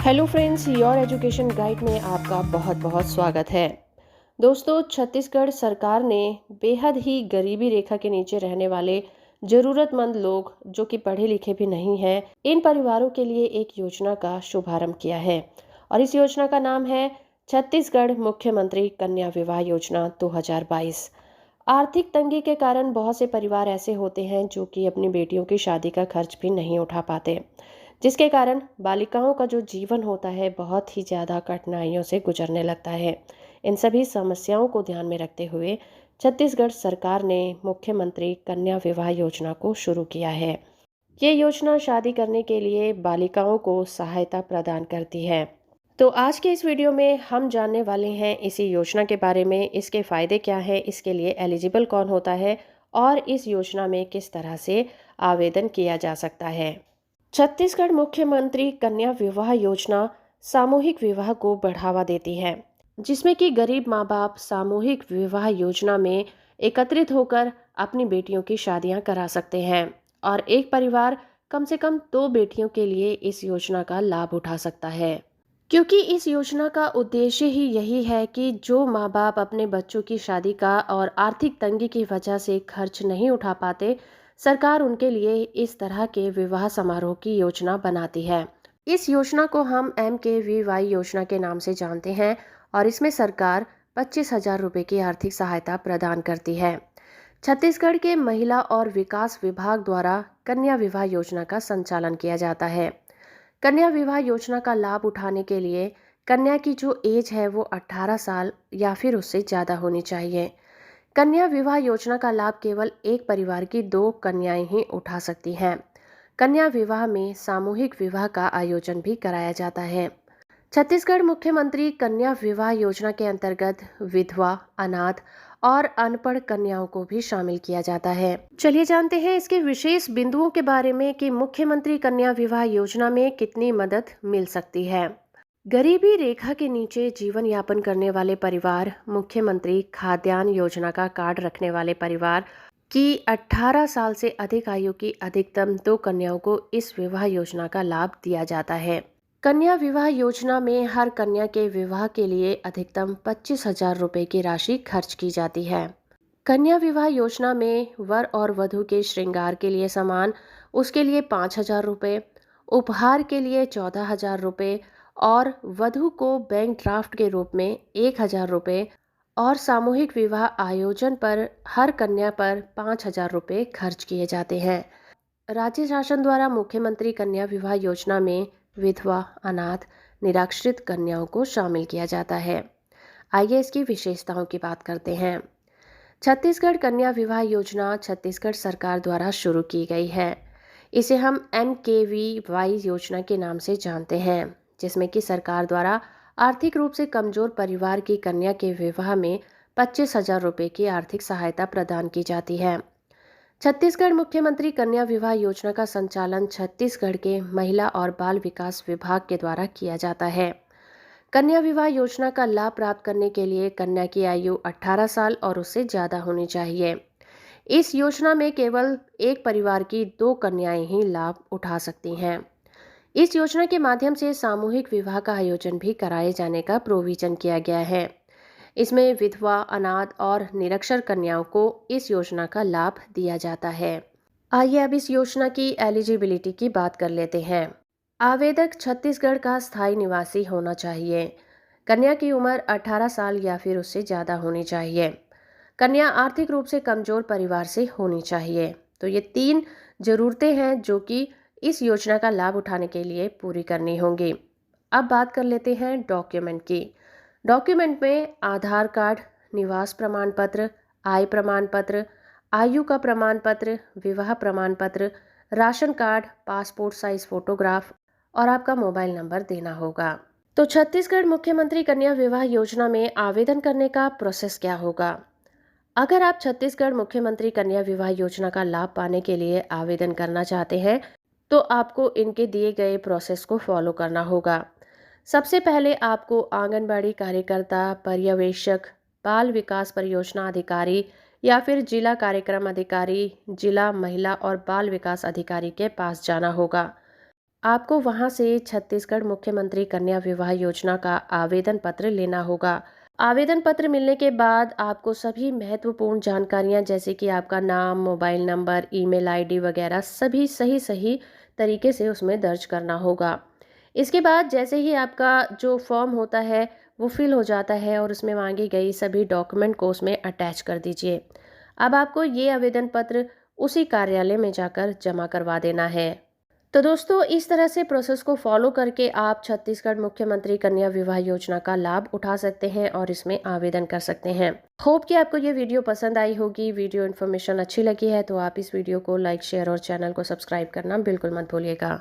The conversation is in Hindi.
Hello friends, your education guide में आपका बहुत बहुत स्वागत है। दोस्तों, छत्तीसगढ़ सरकार ने बेहद ही गरीबी रेखा के नीचे रहने वाले ज़रूरतमंद लोग जो कि पढ़े लिखे भी नहीं हैं, इन परिवारों के लिए एक योजना का शुभारंभ किया है। और इस योजना का नाम है छत्तीसगढ़ मुख्यमंत्री कन्या विवाह योजना 2022। आर्थिक तंगी के कारण बहुत से परिवार ऐसे होते हैं जो कि अपनी बेटियों की शादी का खर्च भी नहीं उठा पाते, जिसके कारण बालिकाओं का जो जीवन होता है बहुत ही ज़्यादा कठिनाइयों से गुजरने लगता है। इन सभी समस्याओं को ध्यान में रखते हुए छत्तीसगढ़ सरकार ने मुख्यमंत्री कन्या विवाह योजना को शुरू किया है। ये योजना शादी करने के लिए बालिकाओं को सहायता प्रदान करती है। तो आज के इस वीडियो में हम जानने वाले हैं इसी योजना के बारे में, इसके फ़ायदे क्या हैं, इसके लिए एलिजिबल कौन होता है और इस योजना में किस तरह से आवेदन किया जा सकता है। छत्तीसगढ़ मुख्यमंत्री कन्या विवाह योजना सामूहिक विवाह को बढ़ावा देती है, जिसमें कि गरीब माँ बाप सामूहिक विवाह योजना में एकत्रित होकर अपनी बेटियों की शादियां करा सकते हैं और एक परिवार कम से कम 2 बेटियों के लिए इस योजना का लाभ उठा सकता है। क्योंकि इस योजना का उद्देश्य ही यही है कि जो माँ बाप अपने बच्चों की शादी का और आर्थिक तंगी की वजह से खर्च नहीं उठा पाते, सरकार उनके लिए इस तरह के विवाह समारोह की योजना बनाती है। इस योजना को हम MKVY योजना के नाम से जानते हैं और इसमें सरकार 25,000 रुपये की आर्थिक सहायता प्रदान करती है। छत्तीसगढ़ के महिला और विकास विभाग द्वारा कन्या विवाह योजना का संचालन किया जाता है। कन्या विवाह योजना का लाभ उठाने के लिए कन्या की जो एज है वो 18 साल या फिर उससे ज़्यादा होनी चाहिए। कन्या विवाह योजना का लाभ केवल एक परिवार की 2 कन्याएं ही उठा सकती हैं। कन्या विवाह में सामूहिक विवाह का आयोजन भी कराया जाता है। छत्तीसगढ़ मुख्यमंत्री कन्या विवाह योजना के अंतर्गत विधवा, अनाथ और अनपढ़ कन्याओं को भी शामिल किया जाता है। चलिए जानते हैं इसके विशेष बिंदुओं के बारे में कि मुख्यमंत्री कन्या विवाह योजना में कितनी मदद मिल सकती है। गरीबी रेखा के नीचे जीवन यापन करने वाले परिवार, मुख्यमंत्री खाद्यान्न योजना का कार्ड रखने वाले परिवार की 18 साल से अधिक आयु की अधिकतम 2 कन्याओं को इस विवाह योजना का लाभ दिया जाता है। कन्या विवाह योजना में हर कन्या के विवाह के लिए अधिकतम 25,000 रुपये की राशि खर्च की जाती है। कन्या विवाह योजना में वर और वधू के श्रृंगार के लिए सामान, उसके लिए 5,000 रुपये, उपहार के लिए 14,000 रुपये और वधू को बैंक ड्राफ्ट के रूप में 1,000 रुपये और सामूहिक विवाह आयोजन पर हर कन्या पर 5,000 रुपये खर्च किए जाते हैं। राज्य शासन द्वारा मुख्यमंत्री कन्या विवाह योजना में विधवा, अनाथ, निराश्रित कन्याओं को शामिल किया जाता है। आइए इसकी विशेषताओं की बात करते हैं। छत्तीसगढ़ कन्या विवाह योजना छत्तीसगढ़ सरकार द्वारा शुरू की गई है। इसे हम MKVY योजना के नाम से जानते हैं, जिसमें कि सरकार द्वारा आर्थिक रूप से कमजोर परिवार की कन्या के विवाह में 25,000 रुपये की आर्थिक सहायता प्रदान की जाती है। छत्तीसगढ़ मुख्यमंत्री कन्या विवाह योजना का संचालन छत्तीसगढ़ के महिला और बाल विकास विभाग के द्वारा किया जाता है। कन्या विवाह योजना का लाभ प्राप्त करने के लिए कन्या की आयु 18 साल और उससे ज़्यादा होनी चाहिए। इस योजना में केवल एक परिवार की 2 कन्याएं ही लाभ उठा सकती हैं। इस योजना के माध्यम से सामूहिक विवाह का आयोजन भी कराए जाने का प्रोविजन किया गया है। इसमें विधवा, अनाथ और निरक्षर कन्याओं को इस योजना का लाभ दिया जाता है। आइए अब इस योजना की एलिजिबिलिटी की बात कर लेते हैं। आवेदक छत्तीसगढ़ का स्थायी निवासी होना चाहिए। कन्या की उम्र 18 साल या फिर उससे ज़्यादा होनी चाहिए। कन्या आर्थिक रूप से कमजोर परिवार से होनी चाहिए। तो ये 3 ज़रूरतें हैं जो कि इस योजना का लाभ उठाने के लिए पूरी करनी होंगी। अब बात कर लेते हैं डॉक्यूमेंट की। डॉक्यूमेंट में आधार कार्ड, निवास प्रमाण पत्र, आय प्रमाण पत्र, आयु का प्रमाण पत्र, विवाह प्रमाण पत्र, ration card, passport size photograph और आपका मोबाइल नंबर देना होगा। तो छत्तीसगढ़ मुख्यमंत्री कन्या विवाह योजना में आवेदन करने का प्रोसेस क्या होगा? अगर आप छत्तीसगढ़ मुख्यमंत्री कन्या विवाह योजना का लाभ पाने के लिए आवेदन करना चाहते हैं तो आपको इनके दिए गए प्रोसेस को फॉलो करना होगा। सबसे पहले आपको आंगनबाड़ी कार्यकर्ता, पर्यवेक्षक, बाल विकास परियोजना अधिकारी या फिर जिला कार्यक्रम अधिकारी, जिला महिला और बाल विकास अधिकारी के पास जाना होगा। आपको वहां से छत्तीसगढ़ मुख्यमंत्री कन्या विवाह योजना का आवेदन पत्र लेना होगा। आवेदन पत्र मिलने के बाद आपको सभी महत्वपूर्ण जानकारियां जैसे कि आपका नाम, मोबाइल नंबर, ईमेल आईडी वगैरह सभी सही सही तरीके से उसमें दर्ज करना होगा। इसके बाद जैसे ही आपका जो फॉर्म होता है वो फिल हो जाता है और उसमें मांगी गई सभी डॉक्यूमेंट को उसमें अटैच कर दीजिए। अब आपको ये आवेदन पत्र उसी कार्यालय में जाकर जमा करवा देना है। तो दोस्तों, इस तरह से प्रोसेस को फॉलो करके आप छत्तीसगढ़ मुख्यमंत्री कन्या विवाह योजना का लाभ उठा सकते हैं और इसमें आवेदन कर सकते हैं। होप कि आपको ये वीडियो पसंद आई होगी। वीडियो इन्फॉर्मेशन अच्छी लगी है तो आप इस वीडियो को लाइक, शेयर और चैनल को सब्सक्राइब करना बिल्कुल मत भूलिएगा।